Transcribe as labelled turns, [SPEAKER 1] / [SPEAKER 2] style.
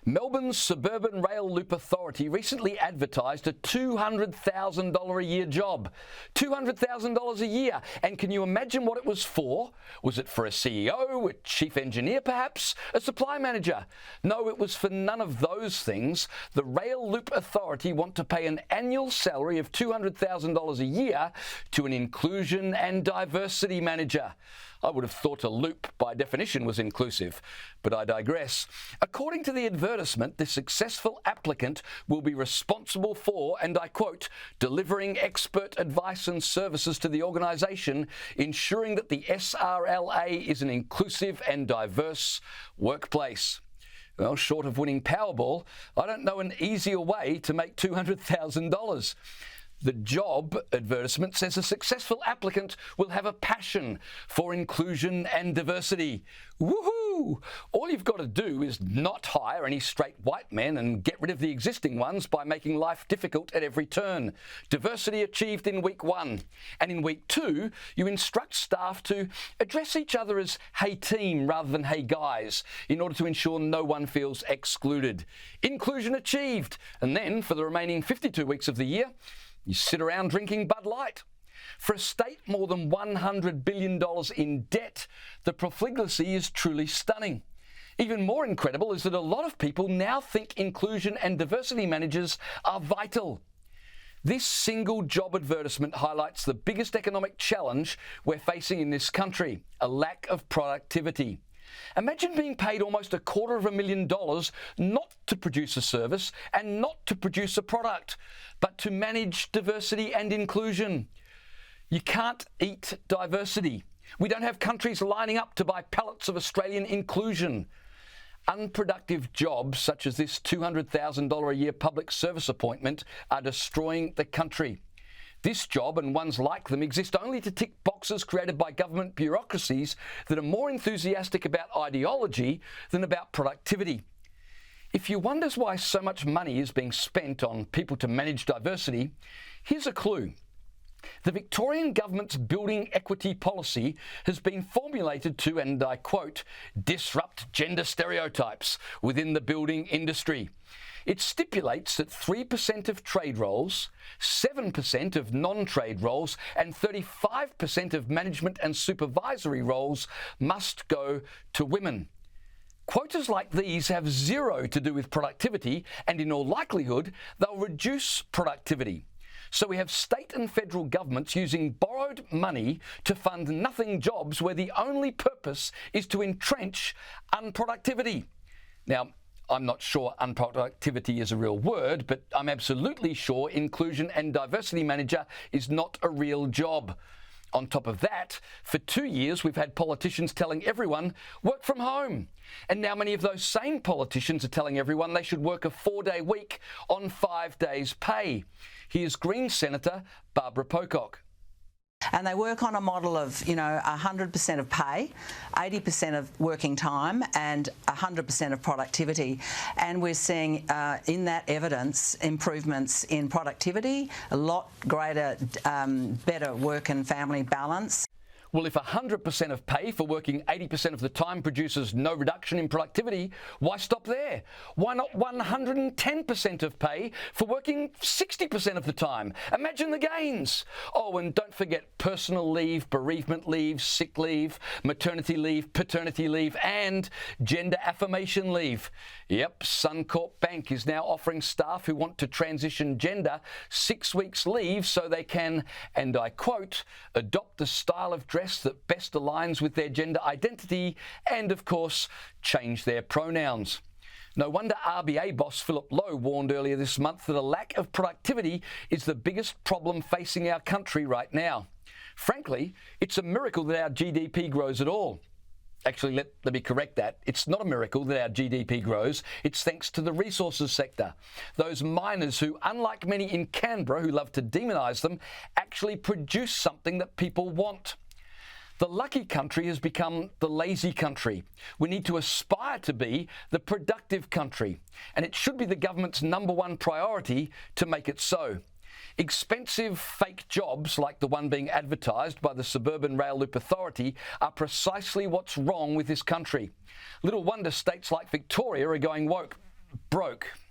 [SPEAKER 1] Melbourne's Suburban Rail Loop Authority recently advertised a $200,000 a year job. $200,000 a year. And can you imagine what it was for? Was it for a CEO, a chief engineer perhaps, a supply manager? No, it was for none of those things. The Rail Loop Authority want to pay an annual salary of $200,000 a year to an inclusion and diversity manager. I would have thought a loop, by definition, was inclusive, but I digress. According to the advertisement, the successful applicant will be responsible for, and I quote, delivering expert advice and services to the organisation, ensuring that the SRLA is an inclusive and diverse workplace. Well, short of winning Powerball, I don't know an easier way to make $200,000. The job advertisement says a successful applicant will have a passion for inclusion and diversity. Woohoo! All you've got to do is not hire any straight white men and get rid of the existing ones by making life difficult at every turn. Diversity achieved in week 1. And in week 2, you instruct staff to address each other as hey team rather than hey guys in order to ensure no one feels excluded. Inclusion achieved. And then for the remaining 52 weeks of the year, you sit around drinking Bud Light. For a state more than $100 billion in debt, the profligacy is truly stunning. Even more incredible is that a lot of people now think inclusion and diversity managers are vital. This single job advertisement highlights the biggest economic challenge we're facing in this country, a lack of productivity. Imagine being paid almost $250,000 not to produce a service and not to produce a product, but to manage diversity and inclusion. You can't eat diversity. We don't have countries lining up to buy pallets of Australian inclusion. Unproductive jobs such as this $200,000 a year public service appointment are destroying the country. This job and ones like them exist only to tick boxes created by government bureaucracies that are more enthusiastic about ideology than about productivity. If you wonder why so much money is being spent on people to manage diversity, here's a clue. The Victorian government's building equity policy has been formulated to, and I quote, disrupt gender stereotypes within the building industry. It stipulates that 3% of trade roles, 7% of non-trade roles, and 35% of management and supervisory roles must go to women. Quotas like these have zero to do with productivity, and in all likelihood, they'll reduce productivity. So we have state and federal governments using borrowed money to fund nothing jobs where the only purpose is to entrench unproductivity. Now, I'm not sure unproductivity is a real word, but I'm absolutely sure inclusion and diversity manager is not a real job. On top of that, for 2 years we've had politicians telling everyone, work from home. And now many of those same politicians are telling everyone they should work a 4-day week on 5 days' pay. Here's Greens Senator Barbara Pocock.
[SPEAKER 2] And they work on a model of, 100% of pay, 80% of working time and 100% of productivity. And we're seeing in that evidence improvements in productivity, a lot greater, better work and family balance.
[SPEAKER 1] Well, if 100% of pay for working 80% of the time produces no reduction in productivity, why stop there? Why not 110% of pay for working 60% of the time? Imagine the gains. Oh, and don't forget personal leave, bereavement leave, sick leave, maternity leave, paternity leave, and gender affirmation leave. Yep, Suncorp Bank is now offering staff who want to transition gender 6 weeks leave so they can, and I quote, adopt the style of dress that best aligns with their gender identity and, of course, change their pronouns. No wonder RBA boss Philip Lowe warned earlier this month that a lack of productivity is the biggest problem facing our country right now. Frankly, it's a miracle that our GDP grows at all. Actually, let me correct that. It's not a miracle that our GDP grows. It's thanks to the resources sector. Those miners who, unlike many in Canberra who love to demonise them, actually produce something that people want. The lucky country has become the lazy country. We need to aspire to be the productive country, and it should be the government's #1 priority to make it so. Expensive fake jobs like the one being advertised by the Suburban Rail Loop Authority are precisely what's wrong with this country. Little wonder states like Victoria are going woke. broke.